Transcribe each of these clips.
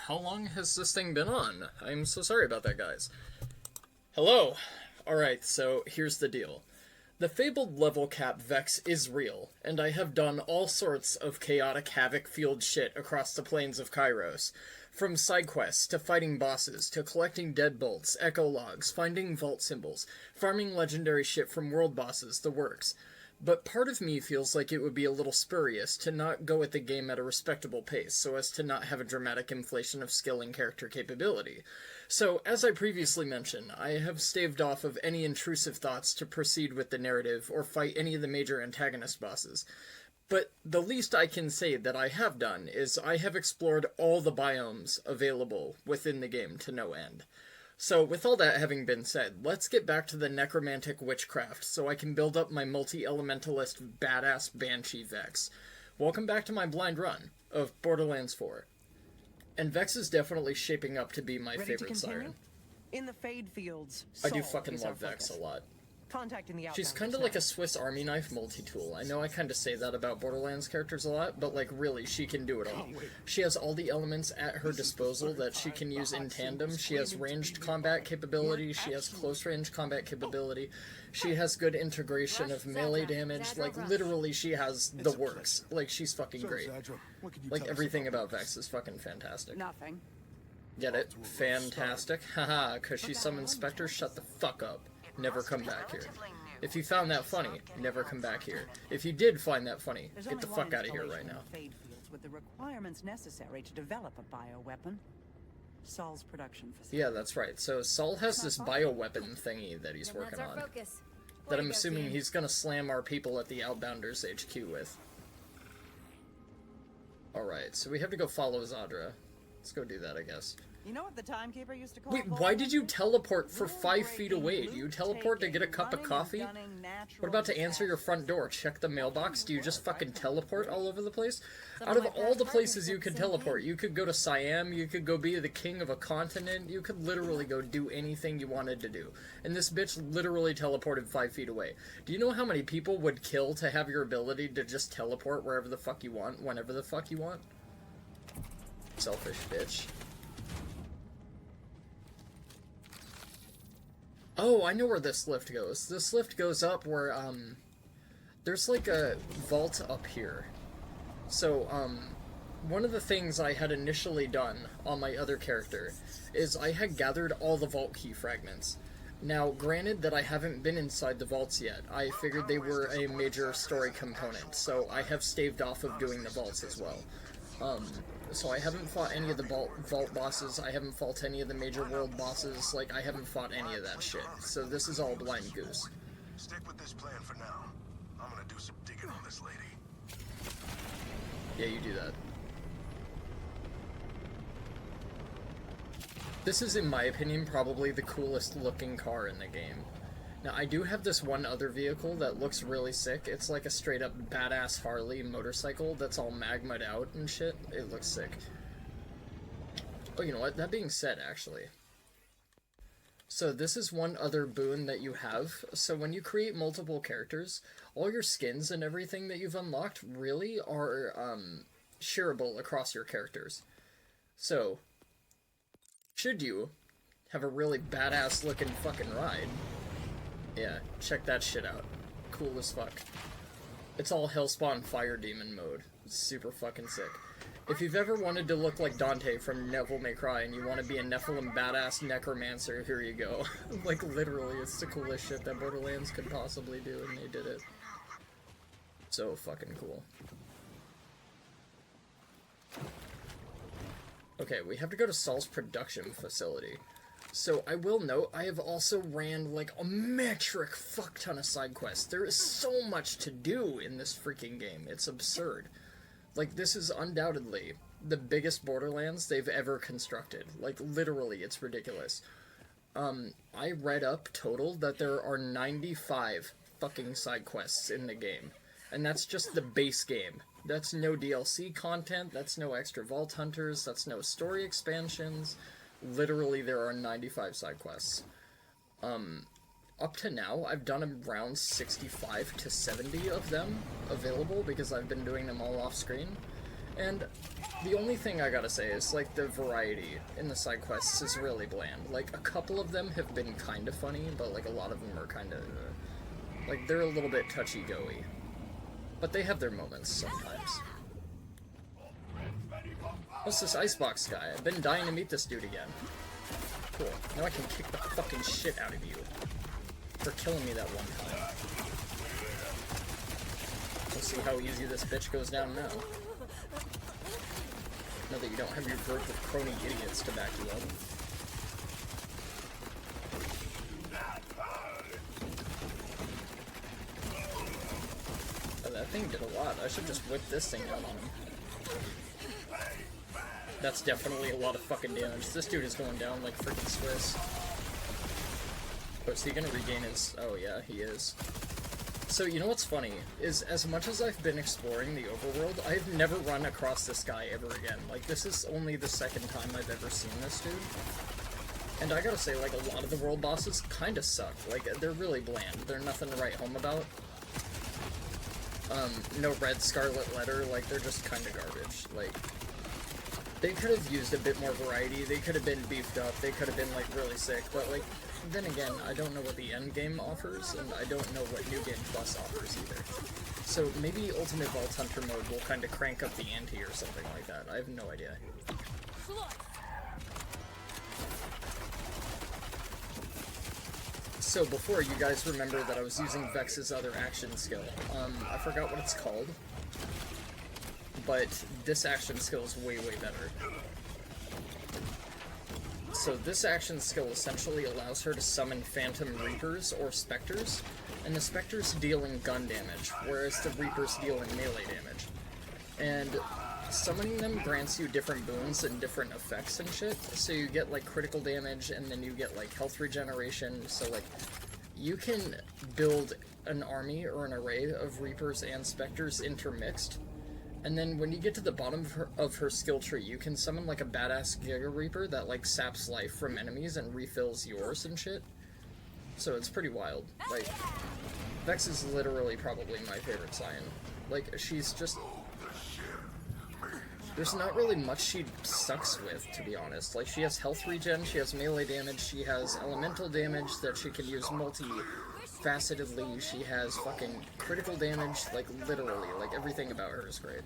How long has this thing been on? I'm so sorry about that, guys. Hello! Alright, so here's the deal. The fabled level cap Vex is real, and I have done all sorts of chaotic havoc-fueled shit across the plains of Kairos. From side quests, to fighting bosses, to collecting deadbolts, echo logs, finding vault symbols, farming legendary shit from world bosses, the works. But part of me feels like it would be a little spurious to not go at the game at a respectable pace, so as to not have a dramatic inflation of skill and character capability. So, as I previously mentioned, I have staved off of any intrusive thoughts to proceed with the narrative or fight any of the major antagonist bosses. But the least I can say that I have done is I have explored all the biomes available within the game to no end. So, with all that having been said, let's get back to the necromantic witchcraft so I can build up my multi-elementalist badass Banshee Vex. Welcome back to my blind run of Borderlands 4. And Vex is definitely shaping up to be my favorite siren. In the Fade Fields, I do fucking love Vex a lot. She's kind of like a Swiss Army knife multi-tool. I know I kind of say that about Borderlands characters a lot, but like really, she can do it all. She has all the elements at her disposal that she can use in tandem. She has ranged combat capability, she has close range combat capability, she has good integration of melee damage, like literally she has the works. Like she's fucking great. Like everything about Vex is fucking fantastic. Nothing. Get it? Fantastic? Haha, cause she summons specters, shut the fuck up. Never come back here. If you found that funny, never come back here. If you did find that funny, get the fuck out of here right now. Fade Fields with the requirements necessary to develop a bioweapon. Saul's production facility. Yeah, that's right. So Saul has this bioweapon thingy that he's working on. That I'm assuming he's gonna slam our people at the Outbounders HQ with. Alright, so we have to go follow Zadra. Let's go do that, I guess. You know what the timekeeper used to call? Wait, why did you teleport for 5 feet away? Do you teleport to get a cup of coffee? What about to answer your front door? Check the mailbox? Do you just fucking teleport all over the place? Out of all the places you could teleport, you could go to Siam, you could go be the king of a continent, you could literally go do anything you wanted to do. And this bitch literally teleported 5 feet away. Do you know how many people would kill to have your ability to just teleport wherever the fuck you want, whenever the fuck you want? Selfish bitch. Oh, I know where this lift goes. This lift goes up where, there's like a vault up here. So, one of the things I had initially done on my other character is I had gathered all the vault key fragments. Now, granted that I haven't been inside the vaults yet, I figured they were a major story component, so I have staved off of doing the vaults as well. So I haven't fought any of the vault bosses, I haven't fought any of the major world bosses, like, I haven't fought any of that shit. So this is all blind goose. Stick with this plan for now. I'm gonna do some digging on this lady. Yeah, you do that. This is, in my opinion, probably the coolest looking car in the game. Now, I do have this one other vehicle that looks really sick. It's like a straight-up badass Harley motorcycle that's all magma'd out and shit. It looks sick. Oh, you know what? That being said, actually. So this is one other boon that you have. So when you create multiple characters, all your skins and everything that you've unlocked really are, shareable across your characters. So, should you have a really badass-looking fucking ride, yeah, check that shit out. Cool as fuck. It's all Hellspawn Fire Demon mode. It's super fucking sick. If you've ever wanted to look like Dante from Devil May Cry and you want to be a Nephilim badass necromancer, here you go. Like, literally, it's the coolest shit that Borderlands could possibly do, and they did it. So fucking cool. Okay, we have to go to Saul's production facility. So, I will note, I have also ran, like, a metric fuck ton of side quests. There is so much to do in this freaking game. It's absurd. Like, this is undoubtedly the biggest Borderlands they've ever constructed. Like, literally, it's ridiculous. I read up total that there are 95 fucking side quests in the game. And that's just the base game. That's no DLC content, that's no extra Vault Hunters, that's no story expansions. Literally, there are 95 side quests. Up to now, I've done around 65 to 70 of them available because I've been doing them all off screen. And The only thing I gotta say is, like, the variety in the side quests is really bland. Like, a couple of them have been kind of funny, but, like, a lot of them are kind of, like, they're a little bit touchy-go-y. But they have their moments sometimes. What's this icebox guy? I've been dying to meet this dude again. Cool. Now I can kick the fucking shit out of you for killing me that one time. We'll see how easy this bitch goes down now. Now that you don't have your group of crony idiots to back you up. Oh, that thing did a lot. I should just whip this thing out on him. That's definitely a lot of fucking damage. This dude is going down like freaking Swiss. Oh, is he gonna regain his... Oh yeah, he is. So, you know what's funny, is as much as I've been exploring the overworld, I've never run across this guy ever again. Like, this is only the second time I've ever seen this dude. And I gotta say, like, a lot of the world bosses kinda suck. Like, they're really bland. They're nothing to write home about. No red scarlet letter, like, they're just kinda garbage. Like, they could have used a bit more variety, they could have been beefed up, they could have been, like, really sick, but, like, then again, I don't know what the end game offers, and I don't know what New Game Plus offers either. So maybe Ultimate Vault Hunter mode will kind of crank up the ante or something like that. I have no idea. So before, you guys remember that I was using Vex's other action skill. I forgot what it's called, but this action skill is way, way better. So this action skill essentially allows her to summon Phantom Reapers or Spectres, and the Spectres deal in gun damage, whereas the Reapers deal in melee damage. And summoning them grants you different boons and different effects and shit, so you get like critical damage and then you get like health regeneration, so like you can build an army or an array of Reapers and Spectres intermixed. And then when you get to the bottom of her skill tree, you can summon like a badass Giga Reaper that like saps life from enemies and refills yours and shit. So it's pretty wild. Like, Vex is literally probably my favorite Scion. Like, she's just... There's not really much she sucks with, to be honest. Like, she has health regen, she has melee damage, she has elemental damage that she can use multi-facetedly, she has fucking critical damage, like, literally, like, everything about her is great.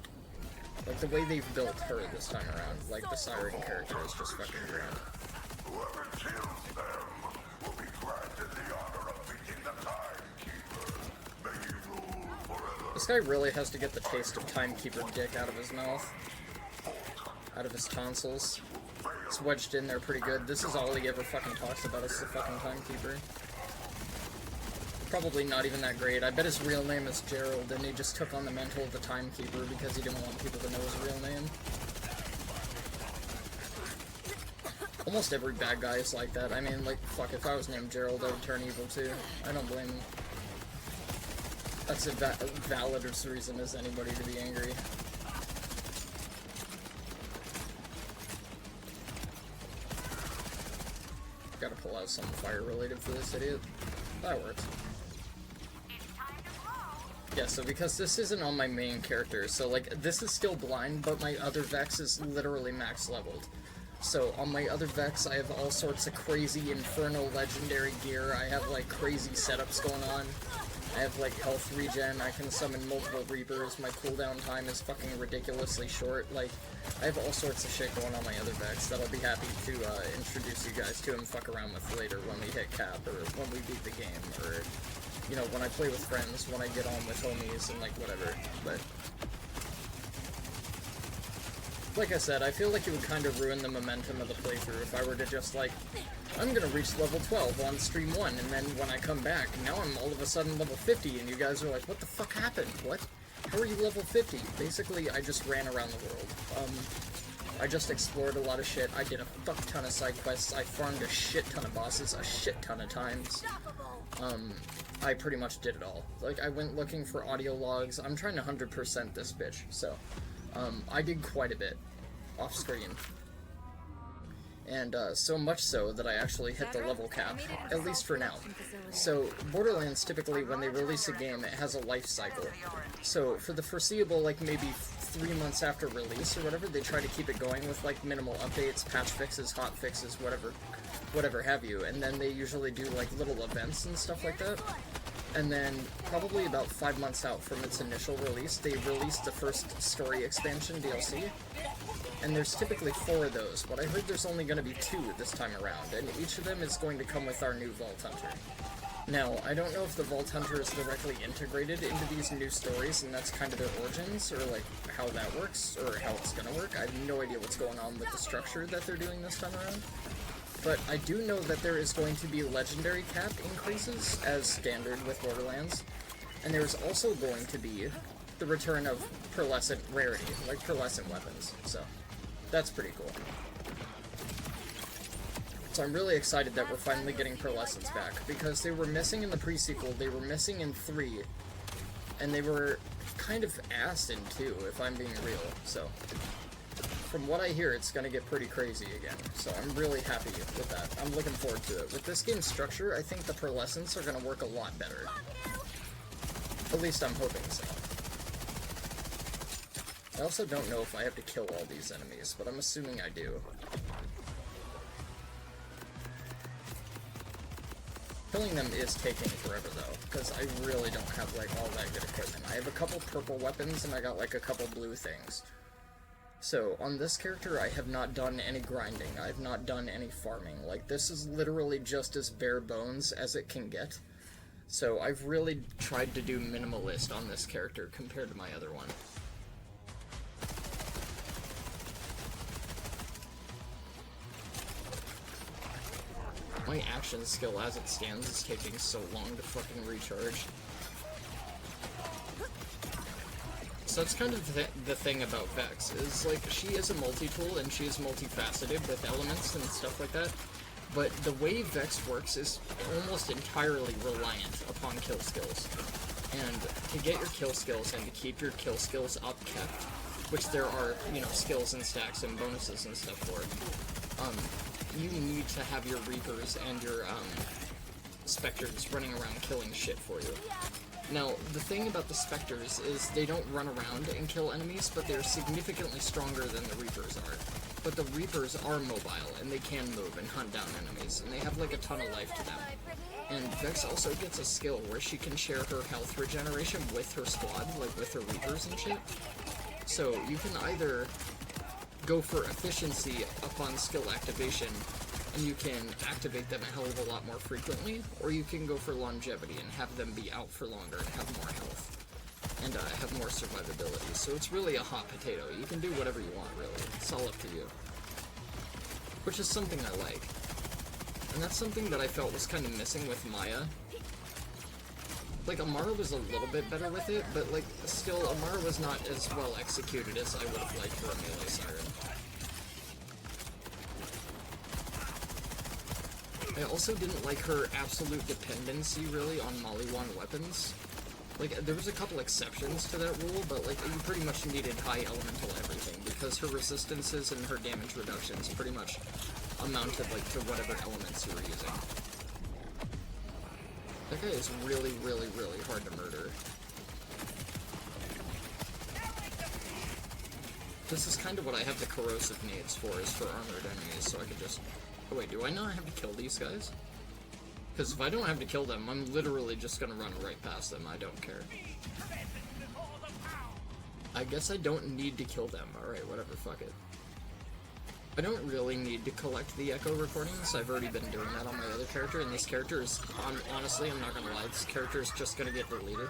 Like, the way they've built her this time around, like, the Siren character is just fucking grand. Whoever kills them will be granted the honor of beating the Timekeeper. May he rule forever. This guy really has to get the taste of Timekeeper dick out of his mouth. Out of his tonsils. It's wedged in there pretty good. This is all he ever fucking talks about is the fucking Timekeeper. Probably not even that great. I bet his real name is Gerald, and he just took on the mantle of the Timekeeper because he didn't want people to know his real name. Almost every bad guy is like that. I mean, like, fuck, if I was named Gerald, I would turn evil too. I don't blame him. That's a valid reason as anybody to be angry. Gotta pull out something fire related for this idiot. That works. Yeah, so because this isn't on my main character, so like this is still blind, but my other Vex is literally max leveled. So on my other Vex I have all sorts of crazy infernal legendary gear, I have like crazy setups going on. I have like health regen, I can summon multiple Reapers, my cooldown time is fucking ridiculously short, like, I have all sorts of shit going on my other Vex that I'll be happy to introduce you guys to and fuck around with later when we hit cap, or when we beat the game, or, you know, when I play with friends, when I get on with homies, and like, whatever, but... Like I said, I feel like it would kind of ruin the momentum of the playthrough if I were to just, like, I'm gonna reach level 12 on stream 1, and then when I come back, now I'm all of a sudden level 50, and you guys are like, what the fuck happened? What? How are you level 50? Basically, I just ran around the world. I just explored a lot of shit, I did a fuck ton of side quests, I farmed a shit ton of bosses a shit ton of times. I pretty much did it all. Like, I went looking for audio logs, I'm trying to 100% this bitch, so... I did quite a bit off screen, and so much so that I actually hit the level cap, at least for now. So Borderlands, typically when they release a game, it has a life cycle. So for the foreseeable, like maybe 3 months after release or whatever, they try to keep it going with like minimal updates, patch fixes, hot fixes, whatever have you, and then they usually do like little events and stuff like that. And then probably about 5 months out from its initial release, they released the first story expansion DLC. And there's typically 4 of those, but I heard there's only going to be 2 this time around, and each of them is going to come with our new Vault Hunter. Now, I don't know if the Vault Hunter is directly integrated into these new stories, and that's kind of their origins, or like how that works, or how it's going to work. I have no idea what's going on with the structure that they're doing this time around. But I do know that there is going to be legendary cap increases, as standard with Borderlands, and there's also going to be the return of pearlescent rarity, like pearlescent weapons, so that's pretty cool. So I'm really excited that we're finally getting pearlescents back, because they were missing in the pre-sequel, they were missing in 3, and they were kind of ass in 2, if I'm being real, so from what I hear, it's gonna get pretty crazy again, so I'm really happy with that. I'm looking forward to it. With this game's structure, I think the pearlescents are gonna work a lot better. At least I'm hoping so. I also don't know if I have to kill all these enemies, but I'm assuming I do. Killing them is taking forever though, because I really don't have like all that good equipment. I have a couple purple weapons and I got like a couple blue things. So, on this character, I have not done any grinding, I have not done any farming. Like, this is literally just as bare bones as it can get. So, I've really tried to do minimalist on this character compared to my other one. My action skill as it stands is taking so long to fucking recharge. So that's kind of the thing about Vex, is like, she is a multi-tool and she is multifaceted with elements and stuff like that, but the way Vex works is almost entirely reliant upon kill skills. And to get your kill skills and to keep your kill skills upkept, which there are, you know, skills and stacks and bonuses and stuff for, you need to have your Reapers and your Spectres running around killing shit for you. Now, the thing about the Spectres is they don't run around and kill enemies, but they're significantly stronger than the Reapers are. But the Reapers are mobile, and they can move and hunt down enemies, and they have like a ton of life to them. And Vex also gets a skill where she can share her health regeneration with her squad, like with her Reapers and shit. So you can either go for efficiency upon skill activation, and you can activate them a hell of a lot more frequently, or you can go for longevity and have them be out for longer and have more health, and have more survivability. So it's really a hot potato. You can do whatever you want, really. It's all up to you. Which is something I like. And that's something that I felt was kind of missing with Maya. Like, Amara was a little bit better with it, but, like, still, Amara was not as well executed as I would have liked for a melee siren. I also didn't like her absolute dependency, really, on Maliwan weapons. Like, there was a couple exceptions to that rule, but, like, you pretty much needed high elemental everything, because her resistances and her damage reductions pretty much amounted, like, to whatever elements you were using. That guy is really, really, really hard to murder. This is kind of what I have the corrosive nades for, is for armored enemies, so I could just... Oh wait, do I not have to kill these guys? Because if I don't have to kill them, I'm literally just gonna run right past them, I don't care. I guess I don't need to kill them, alright, whatever, fuck it. I don't really need to collect the echo recordings, I've already been doing that on my other character, and this character is, honestly, I'm not gonna lie, this character is just gonna get deleted.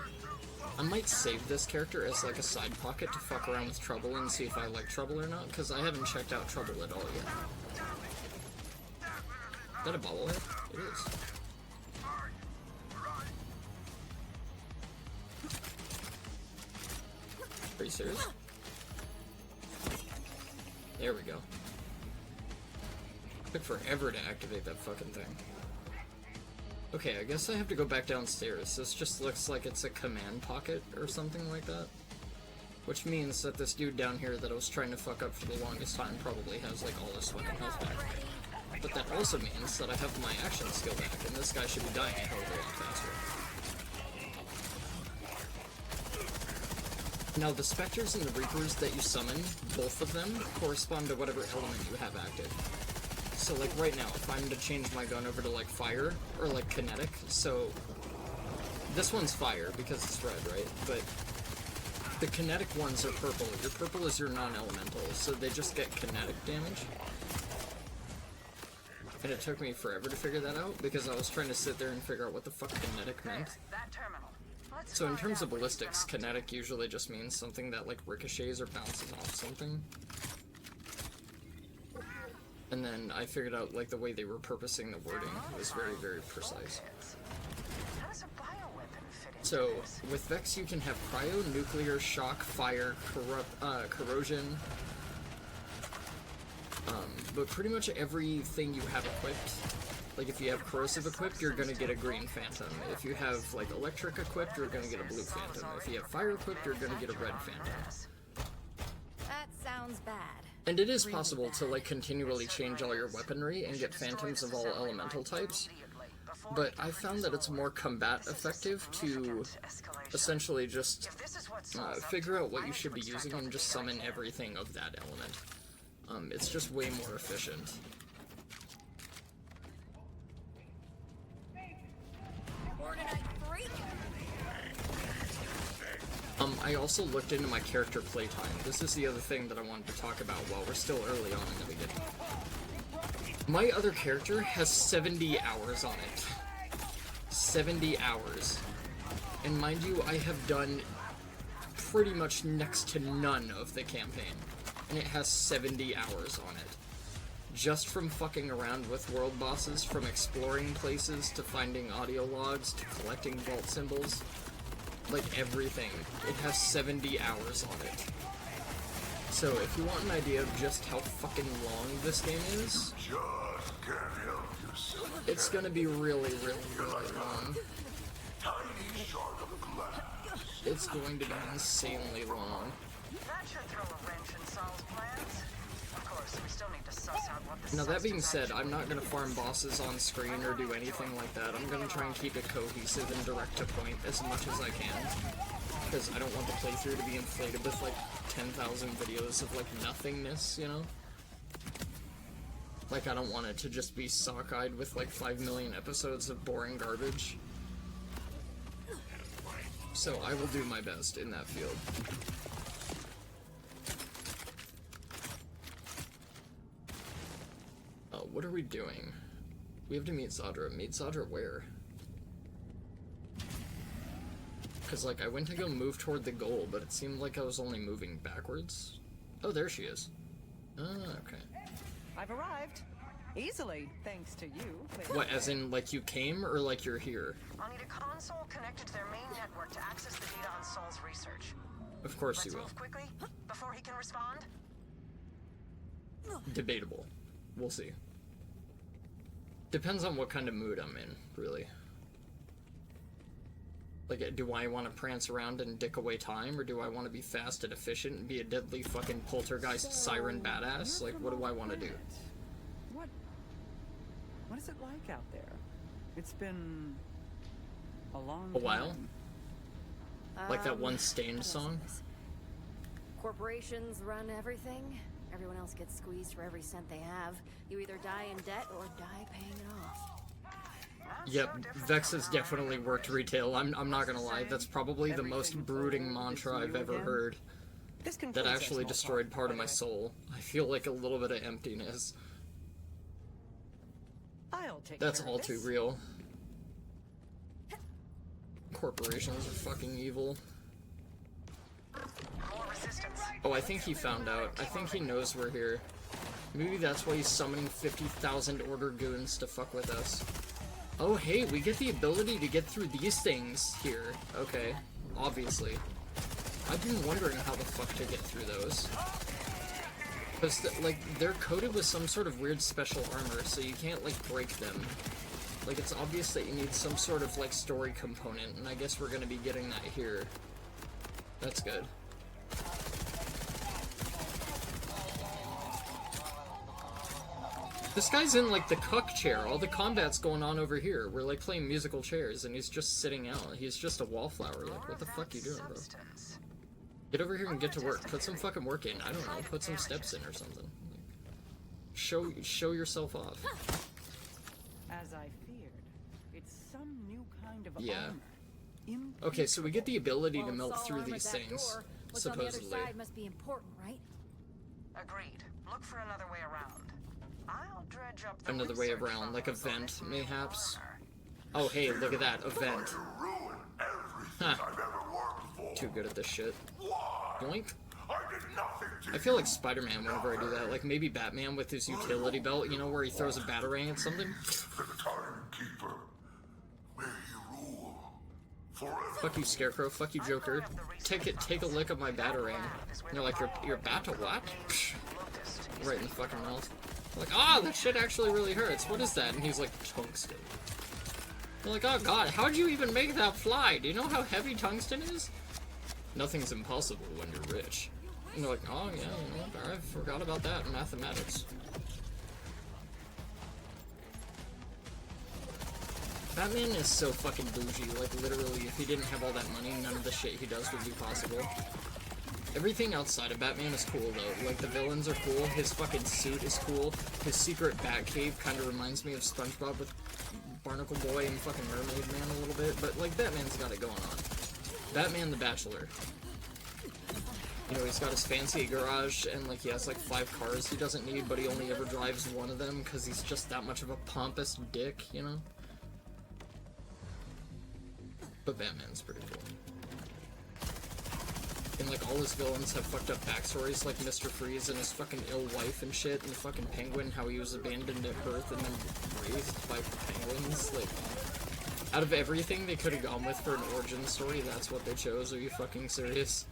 I might save this character as like a side pocket to fuck around with Trouble and see if I like Trouble or not, because I haven't checked out Trouble at all yet. Is that a bobblehead? It is. Are you serious? There we go. Took forever to activate that fucking thing. Okay, I guess I have to go back downstairs. This just looks like it's a command pocket or something like that. Which means that this dude down here that I was trying to fuck up for the longest time probably has like all his fucking health back. But that also means that I have my action skill back, and this guy should be dying a hell of a lot faster. Now, the Spectres and the Reapers that you summon, both of them, correspond to whatever element you have active. So, like, right now, if I'm to change my gun over to, like, fire, or, like, kinetic, so... This one's fire, because it's red, right? But the kinetic ones are purple. Your purple is your non-elemental, so they just get kinetic damage. And it took me forever to figure that out, because I was trying to sit there and figure out what the fuck kinetic meant. So in terms of ballistics, kinetic usually just means something that, like, ricochets or bounces off something. And then I figured out, like, the way they were purposing the wording was very, very precise. So, with Vex you can have cryo, nuclear, shock, fire, corrosion, but pretty much everything you have equipped, like if you have corrosive equipped, you're gonna get a green phantom. If you have, like, electric equipped, you're gonna get a blue phantom. If you have fire equipped, you're gonna get a red phantom. That sounds bad. And it is possible to, like, continually change all your weaponry and get phantoms of all elemental types, but I found that it's more combat effective to essentially just figure out what you should be using and just summon everything of that element. It's just way more efficient. I also looked into my character playtime. This is the other thing that I wanted to talk about while we're still early on in the beginning. My other character has 70 hours on it. 70 hours. And mind you, I have done pretty much next to none of the campaign. And it has 70 hours on it. Just from fucking around with world bosses, from exploring places, to finding audio logs, to collecting vault symbols. Like, everything. It has 70 hours on it. So, if you want an idea of just how fucking long this game is, it's gonna be really, really, really long. It's going to be insanely long. That should throw a wrench in Saul's plans. Of course, we still need to suss out what the Now, that being said, I'm not gonna farm bosses on screen or do anything like that. I'm gonna try and keep it cohesive and direct to point as much as I can. Because I don't want the playthrough to be inflated with, like, 10,000 videos of, like, nothingness, you know? Like, I don't want it to just be sockeyed with, like, 5 million episodes of boring garbage. So I will do my best in that field. What are we doing? We have to meet Zadra. Meet Zadra where? Because, like, I went to go move toward the goal, but it seemed like I was only moving backwards. Oh, there she is. Ah, okay. I've arrived. Easily, thanks to you. What, as in, like, you came, or like you're here? I'll need a console connected to their main network to access the data on Saul's research. Of course Let's you will. move quickly, before he can respond. Debatable. We'll see. Depends on what kind of mood I'm in, really. Like, do I want to prance around and dick away time, or do I want to be fast and efficient and be a deadly fucking poltergeist siren badass? Like, what do I want to do? What is it like out there? It's been a long A while? time. Like that one Stained song? Corporations run everything. Everyone else gets squeezed for every cent they have. You either die in debt or die paying it off. Yep, Vex has definitely worked retail. I'm not gonna lie, that's probably the most brooding mantra I've ever heard. That actually destroyed part of my soul. I feel like a little bit of emptiness. That's all too real. Corporations are fucking evil. Oh, I think he found out. I think he knows we're here. Maybe that's why he's summoning 50,000 Order goons to fuck with us. Oh, hey, we get the ability to get through these things here. Okay, obviously. I've been wondering how the fuck to get through those. Because, like, they're coated with some sort of weird special armor, so you can't, like, break them. Like, it's obvious that you need some sort of, like, story component, and I guess we're gonna be getting that here. That's good. This guy's in, like, the cuck chair. All the combat's going on over here. We're, like, playing musical chairs, and he's just sitting out. He's just a wallflower. Like, what the fuck you doing, bro? Get over here and get to work. Put some fucking work in. I don't know. Put some steps in or something. Show yourself off. As I feared, it's some new kind of Yeah. armor. Okay, so we get the ability to Well, melt it's all through armored these that things, door. What's on the other supposedly. side must be important, right? Agreed. Look for another way around. I'll dredge up the Another way research around, like a fumbles on vent, this new mayhaps. corner. Oh, hey, look at that, a vent. To ruin everything Huh. I've ever worked for. Too good at this shit. Why? Yoink. I did nothing to I feel like Spider-Man whenever I do that. Like maybe Batman with his utility belt, you know, where he throws a batarang at something. the timekeeper. May he rule forever. Fuck you, Scarecrow. Fuck you, Joker. Take a lick of my batarang. And they're like, your bat a what? Psh. Right in the fucking mouth. Like, ah, that shit actually really hurts. What is that? And he's like, tungsten. They're like, oh god, how'd you even make that fly? Do you know how heavy tungsten is? Nothing's impossible when you're rich. And they're like, oh yeah, you know, I forgot about that in mathematics. Batman is so fucking bougie, like literally, if he didn't have all that money, none of the shit he does would be possible. Everything outside of Batman is cool though, like the villains are cool, his fucking suit is cool, his secret Batcave kind of reminds me of SpongeBob with Barnacle Boy and fucking Mermaid Man a little bit, but like Batman's got it going on. Batman the Bachelor. You know, he's got his fancy garage, and like he has like 5 cars he doesn't need, but he only ever drives one of them because he's just that much of a pompous dick, you know? But Batman's pretty cool. And like all his villains have fucked up backstories, like Mr. Freeze and his fucking ill wife and shit, and fucking Penguin, how he was abandoned at birth and then raised by penguins. Like, out of everything they could have gone with for an origin story, that's what they chose. Are you fucking serious?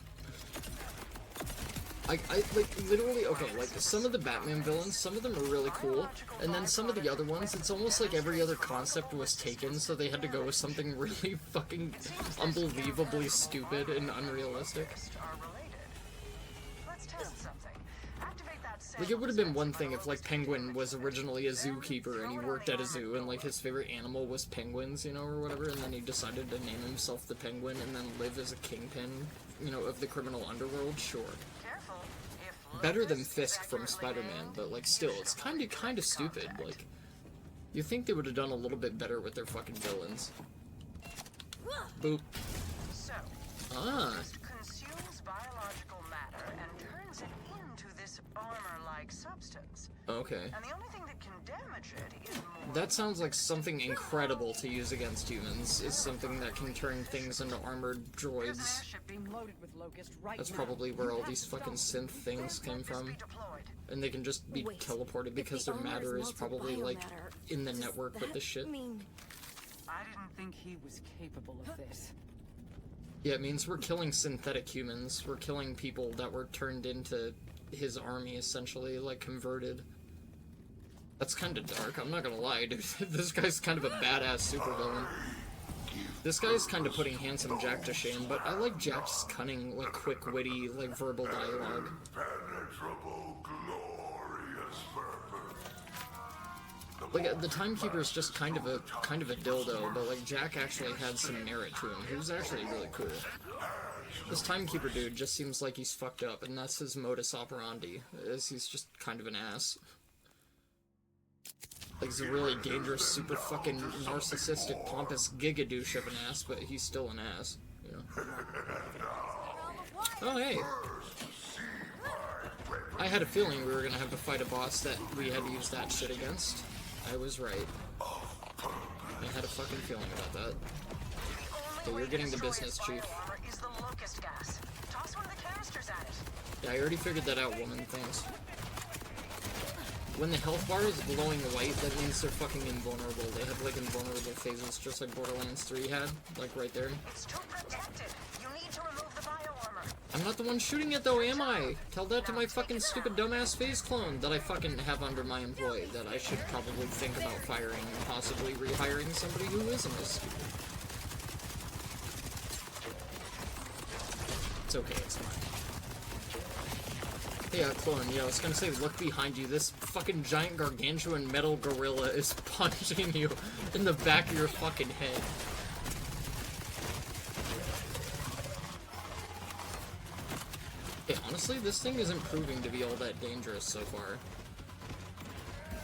I like, literally, okay, like, some of the Batman villains, some of them are really cool, and then some of the other ones, it's almost like every other concept was taken, so they had to go with something really fucking unbelievably stupid and unrealistic. Like, it would have been one thing if, like, Penguin was originally a zookeeper and he worked at a zoo and, like, his favorite animal was penguins, you know, or whatever, and then he decided to name himself the Penguin and then live as a kingpin, you know, of the criminal underworld, sure. Better than Fisk from Spider-Man, but, like, still, it's kind of stupid, like, you think they would have done a little bit better with their fucking villains. Boop. So, Ah. consumes biological matter and turns it into this armor-like substance. Okay. And the only thing that can damage it is more... That sounds like something incredible to use against humans, is something that can turn things into armored droids. That's probably where all these fucking synth things came from. And they can just be Wait, teleported because their matter is probably, like, in the network with this shit. I didn't think he was capable of this. Yeah, it means we're killing synthetic humans. We're killing people that were turned into his army, essentially, like, converted. That's kind of dark, I'm not gonna lie, dude. This guy's kind of a badass supervillain. This guy's kind of putting Handsome Jack to shame, but I like Jack's cunning, like, quick, witty, like, verbal dialogue. Penetrable, glorious purpose. Like, the Timekeeper's just kind of a dildo, but, like, Jack actually had some merit to him. He was actually really cool. This Timekeeper dude just seems like he's fucked up, and that's his modus operandi, is he's just kind of an ass. Like, he's a really dangerous, super fucking narcissistic, pompous gigadouche of an ass, but he's still an ass, you know? Oh, hey! I had a feeling we were gonna have to fight a boss that we had to use that shit against. I was right. I had a fucking feeling about that. Okay, you're getting the business, Chief. Yeah, I already figured that out, woman. Thanks. When the health bar is glowing white, that means they're fucking invulnerable. They have, like, invulnerable phases, just like Borderlands 3 had. Like, right there. It's too protected. You need to remove the bioarmor. I'm not the one shooting it, though, am I? Tell that to my fucking stupid dumbass phase clone that I fucking have under my employ, that I should probably think about firing and possibly rehiring somebody who isn't as stupid. It's okay, it's fine. Hey, clone, I was gonna say, look behind you. This fucking giant gargantuan metal gorilla is punching you in the back of your fucking head. Honestly, this thing isn't proving to be all that dangerous so far.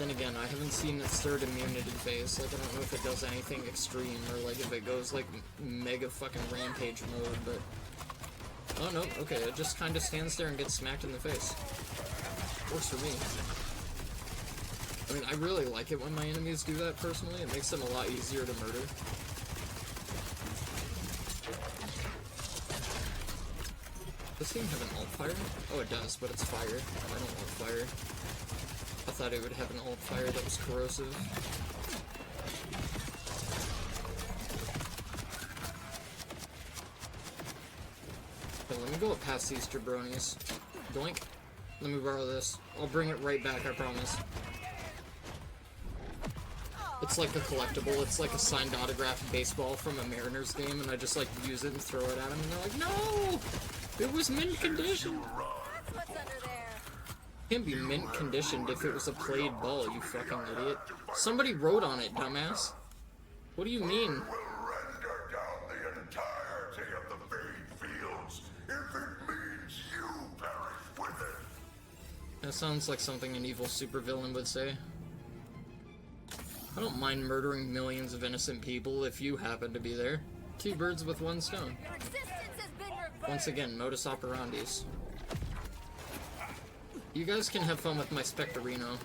Then again, I haven't seen its third immunity phase, like I don't know if it does anything extreme, or like if it goes like mega fucking rampage mode, but... Oh no, okay, it just kinda stands there and gets smacked in the face. Works for me. I mean, I really like it when my enemies do that personally, it makes them a lot easier to murder. Does this thing have an alt fire? Oh, it does, but it's fire. I don't want fire. I thought it would have an alt fire that was corrosive. Okay, let me go up past these jabronis. Doink. Let me borrow this. I'll bring it right back, I promise. It's like a collectible. It's like a signed autographed baseball from a Mariners game, and I just like use it and throw it at them, and they're like, no! It was mint condition! That's what's under there. Can't be mint conditioned if it was a played ball, you fucking idiot. Somebody wrote on it, dumbass. What do you mean? Will render down the entirety of the Fade Fields if it means you perish with it. That sounds like something an evil supervillain would say. I don't mind murdering millions of innocent people if you happen to be there. Two birds with one stone. Your existence has been reversed. Once again, modus operandis. You guys can have fun with my Spectorino.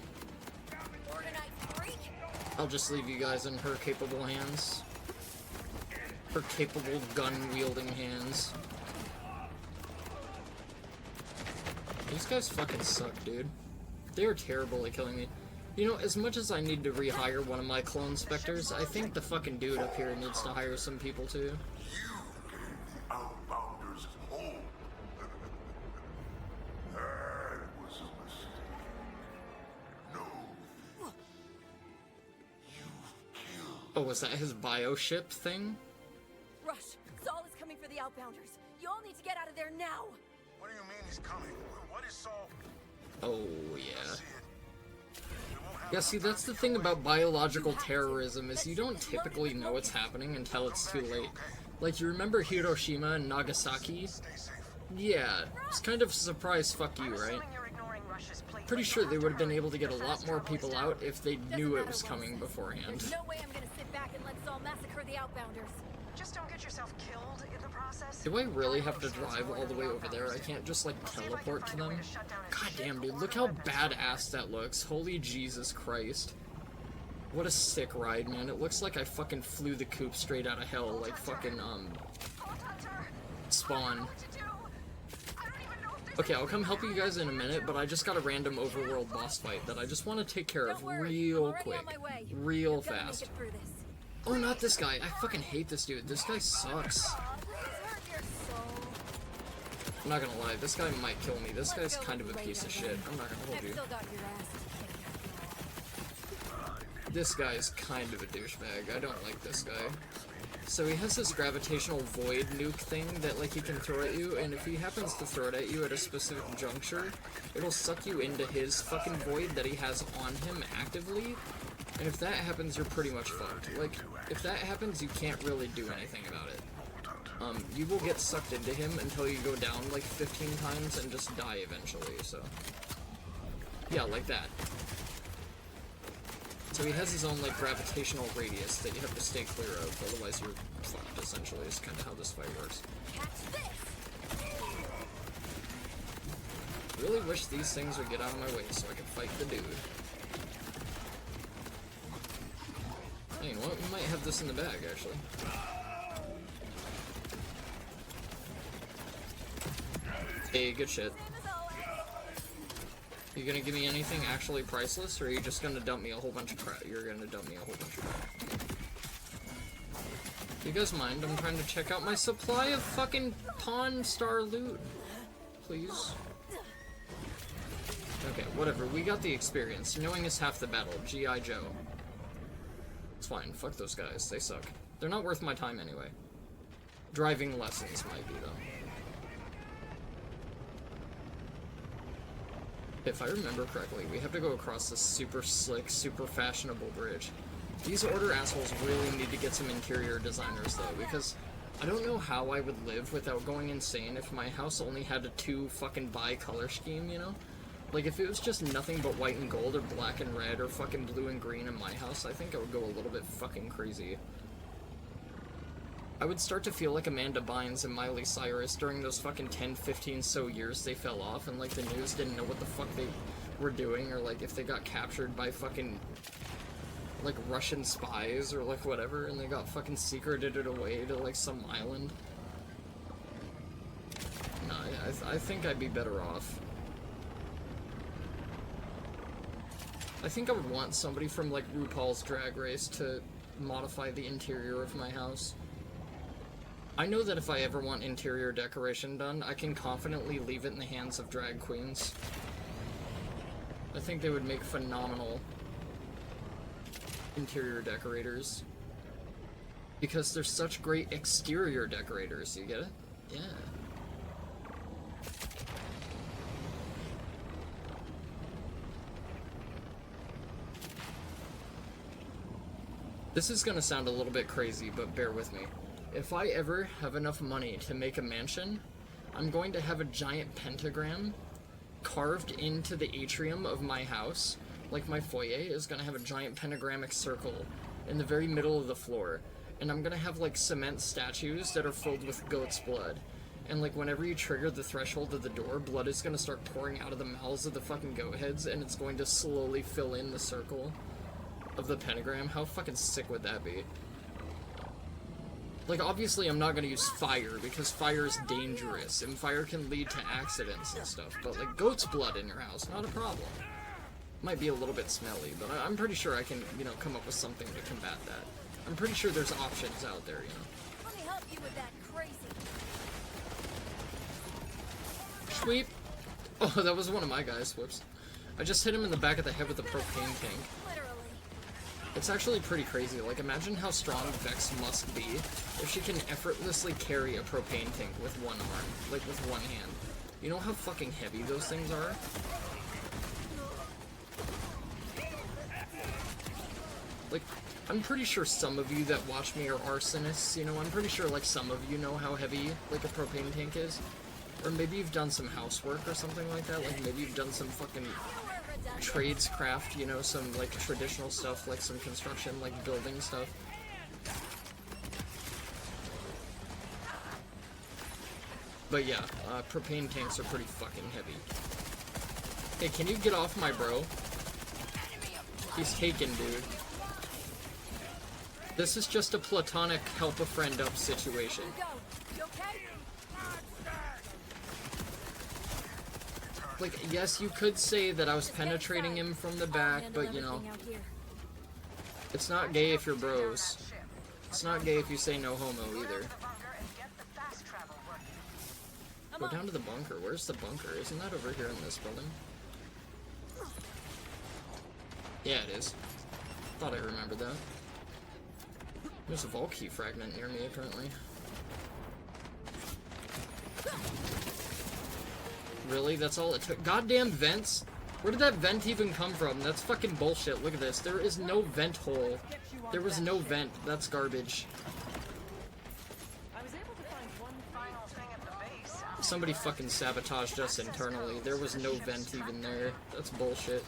Organite freak. I'll just leave you guys in her capable hands. Her capable gun-wielding hands. These guys fucking suck, dude. They are terrible at killing me. You know, as much as I need to rehire one of my clone Spectres, I think the fucking dude up here needs to hire some people too. You gave the Outbounders hope. That was a mistake. No. You've killed. Oh, was that his bioship thing? Rush. Saul is coming for the Outbounders. You all need to get out of there now. What do you mean he's coming? What is Saul? Oh, yeah. Yeah, see, that's the thing about biological terrorism, is you don't typically know what's happening until it's too late. Like, you remember Hiroshima and Nagasaki? Yeah, it's kind of a surprise fuck you, right? Pretty sure they would have been able to get a lot more people out if they knew it was coming beforehand. There's no way I'm gonna sit back and let Saul massacre the Outbounders. Just don't get yourself killed in the process. Do I really have to drive all the way over there? I can't just, like, teleport to them? God damn, dude, look how badass that looks. Holy Jesus Christ. What a sick ride, man. It looks like I fucking flew the coop straight out of hell, like fucking, Spawn. Okay, I'll come help you guys in a minute, but I just got a random overworld boss fight that I just want to take care of Don't worry, I'm real already quick. on my way. Real I've gotta make fast. it through this. Oh, not this guy. I fucking hate this dude. This guy sucks. Aw, please hurt your soul. I'm not gonna lie, this guy might kill me. This Let's guy's go kind of with a piece of Raven. shit. I'm not gonna hold I've you. still got your ass to kick. This guy's kind of a douchebag. I don't like this guy. So he has this gravitational void nuke thing that, like, he can throw at you, and if he happens to throw it at you at a specific juncture, it'll suck you into his fucking void that he has on him actively, and if that happens, you're pretty much fucked. Like, if that happens, you can't really do anything about it. You will get sucked into him until you go down, like, 15 times and just die eventually, so... Yeah, like that. So he has his own, like, gravitational radius that you have to stay clear of, otherwise you're fucked, essentially, is kind of how this fight works. Catch this! Really wish these things would get out of my way so I could fight the dude. Hey, you know what? We might have this in the bag, actually. Hey, good shit. Same as always. You gonna give me anything actually priceless, or are you just gonna dump me a whole bunch of crap? You're gonna dump me a whole bunch of crap. Do you guys mind? I'm trying to check out my supply of fucking Pawn Star loot. Please. Okay, whatever. We got the experience. Knowing is half the battle. G.I. Joe. It's fine. Fuck those guys. They suck. They're not worth my time anyway. Driving lessons might be, though. If I remember correctly, we have to go across this super slick, super fashionable bridge. These Order assholes really need to get some interior designers, though, because I don't know how I would live without going insane if my house only had a 2 fucking bi-color scheme, you know? Like, if it was just nothing but white and gold or black and red or fucking blue and green in my house, I think I would go a little bit fucking crazy. I would start to feel like Amanda Bynes and Miley Cyrus during those fucking 10, 15 so years they fell off and, like, the news didn't know what the fuck they were doing, or, like, if they got captured by fucking, like, Russian spies or, like, whatever, and they got fucking secreted it away to, like, some island. No, I think I'd be better off. I think I would want somebody from, like, RuPaul's Drag Race to modify the interior of my house. I know that if I ever want interior decoration done, I can confidently leave it in the hands of drag queens. I think they would make phenomenal interior decorators. Because they're such great exterior decorators, you get it? Yeah. This is gonna sound a little bit crazy, but bear with me. If I ever have enough money to make a mansion, I'm going to have a giant pentagram carved into the atrium of my house. Like my foyer is gonna have a giant pentagramic circle in the very middle of the floor. And I'm gonna have like cement statues that are filled with goat's blood. And like whenever you trigger the threshold of the door, blood is gonna start pouring out of the mouths of the fucking goat heads, and it's going to slowly fill in the circle of the pentagram. How fucking sick would that be? Like, obviously I'm not gonna use fire, because fire is dangerous, and fire can lead to accidents and stuff, but like, goat's blood in your house, not a problem. Might be a little bit smelly, but I'm pretty sure I can, you know, come up with something to combat that. I'm pretty sure there's options out there, you know. Let me help you with that crazy. Sweep! Oh, that was one of my guys, whoops. I just hit him in the back of the head with a propane tank. Literally. It's actually pretty crazy. Like, imagine how strong Vex must be if she can effortlessly carry a propane tank with one arm, like with one hand. You know how fucking heavy those things are? Like, I'm pretty sure some of you that watch me are arsonists, you know, I'm pretty sure, like, some of you know how heavy, like, a propane tank is. Or maybe you've done some housework or something like that, like, maybe you've done some fucking tradescraft, you know, some, like, traditional stuff, like some construction, like, building stuff. But yeah, propane tanks are pretty fucking heavy. Hey, can you get off my bro? He's taken, dude. This is just a platonic help-a-friend-up situation. You okay? Like, yes, you could say that I was penetrating him from the back, but, you know, it's not gay if you're bros. It's not gay if you say no homo, either. Go down to the bunker. Where's the bunker? Isn't that over here in this building? Yeah, it is. Thought I remembered that. There's a Volkey fragment near me, apparently. Really? That's all it took? Goddamn vents? Where did that vent even come from? That's fucking bullshit. Look at this. There is no vent hole. There was no vent. That's garbage. I was able to find one final thing at the base. Somebody fucking sabotaged us internally. There was no vent even there. That's bullshit.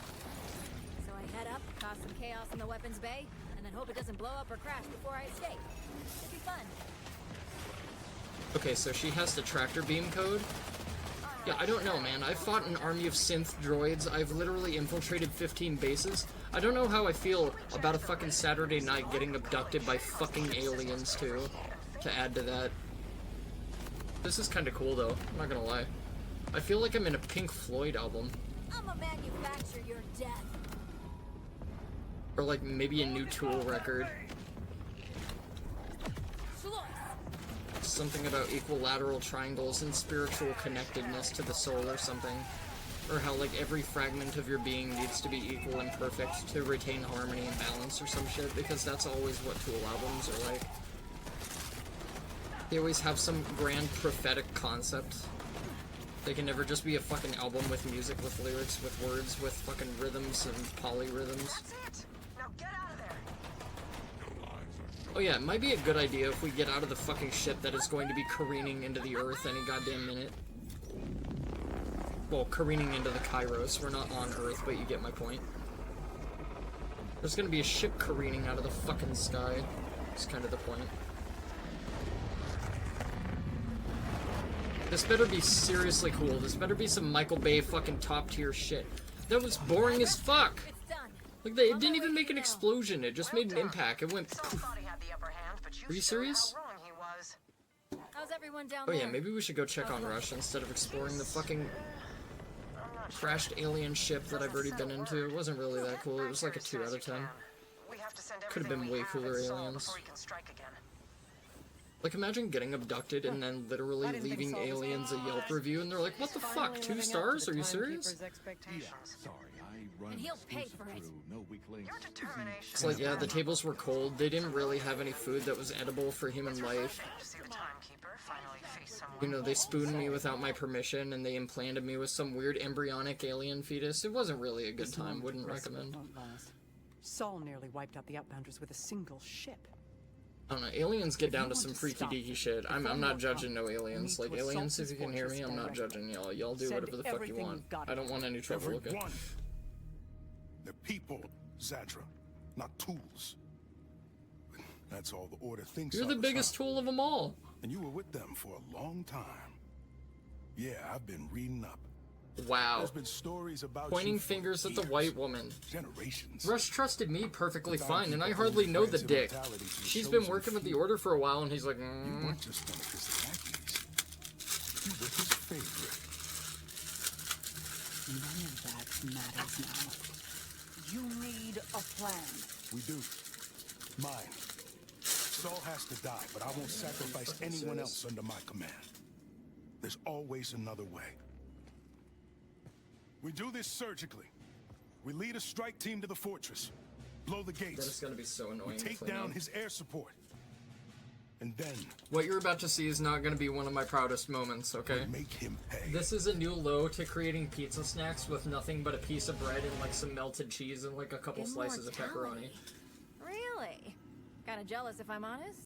So I head up, cause some chaos in the weapons bay, and then hope it doesn't blow up or crash before I escape. Should be fun. Okay, so she has the tractor beam code. Yeah, I don't know, man. I've fought an army of synth droids. I've literally infiltrated 15 bases. I don't know how I feel about a fucking Saturday night getting abducted by fucking aliens, too. To add to that. This is kinda cool, though. I'm not gonna lie. I feel like I'm in a Pink Floyd album. I'ma manufacture your death. Or, like, maybe a new Tool record. Something about equilateral triangles and spiritual connectedness to the soul or something. Or how, like, every fragment of your being needs to be equal and perfect to retain harmony and balance or some shit, because that's always what Tool albums are like. They always have some grand prophetic concept. They can never just be a fucking album with music, with lyrics, with words, with fucking rhythms and polyrhythms. That's it. Now get out of there. Oh yeah, it might be a good idea if we get out of the fucking ship that is going to be careening into the Earth any goddamn minute. Well, careening into the Kairos. We're not on Earth, but you get my point. There's gonna be a ship careening out of the fucking sky. That's kind of the point. This better be seriously cool. This better be some Michael Bay fucking top tier shit. That was boring as fuck. It's done. Like, it didn't even make an explosion. It just made an impact. It went poof. Are you serious? How's everyone down Oh there? yeah, maybe we should go check on Rush instead of exploring the fucking crashed alien ship that I've already been into. It wasn't really that cool. It was like a 2 out of 10. Could have been way cooler aliens. Like, imagine getting abducted and then literally leaving aliens a Yelp review and they're like, what the fuck, 2 stars? Are you serious? And he'll pay for it. It's like, yeah, the tables were cold. They didn't really have any food that was edible for human life. You know, they spooned me without my permission and they implanted me with some weird embryonic alien fetus. It wasn't really a good time. Wouldn't recommend. Saul nearly wiped out the Outbounders with a single ship. I don't know, aliens get down to some freaky deaky shit. I'm not judging no aliens. Like, aliens, if you can hear me, I'm not judging y'all. Y'all do whatever the fuck you want. I don't want any trouble, okay? They're people, Zadra, not tools. That's all the Order thinks You're of the us, biggest huh? tool of them all. And you were with them for a long time. Yeah, I've been reading up. Wow. There's been stories about Pointing you for fingers at the years, white woman. generations. Rush trusted me perfectly fine, and I hardly know the dick. She's been working with the Order for a while, and he's like, You weren't just one of his lackeys. You were his favorite. None of that matters now. You need a plan. We do. Mine. Saul has to die, but I won't sacrifice anyone else under my command. There's always another way. We do this surgically. We lead a strike team to the fortress, blow the gates. that is gonna be so annoying to Take clean down up. his air support. And then What you're about to see is not gonna be one of my proudest moments, okay? make him pay. This is a new low to creating pizza snacks with nothing but a piece of bread and like some melted cheese and like a couple slices of pepperoni. Really? Kinda jealous if I'm honest.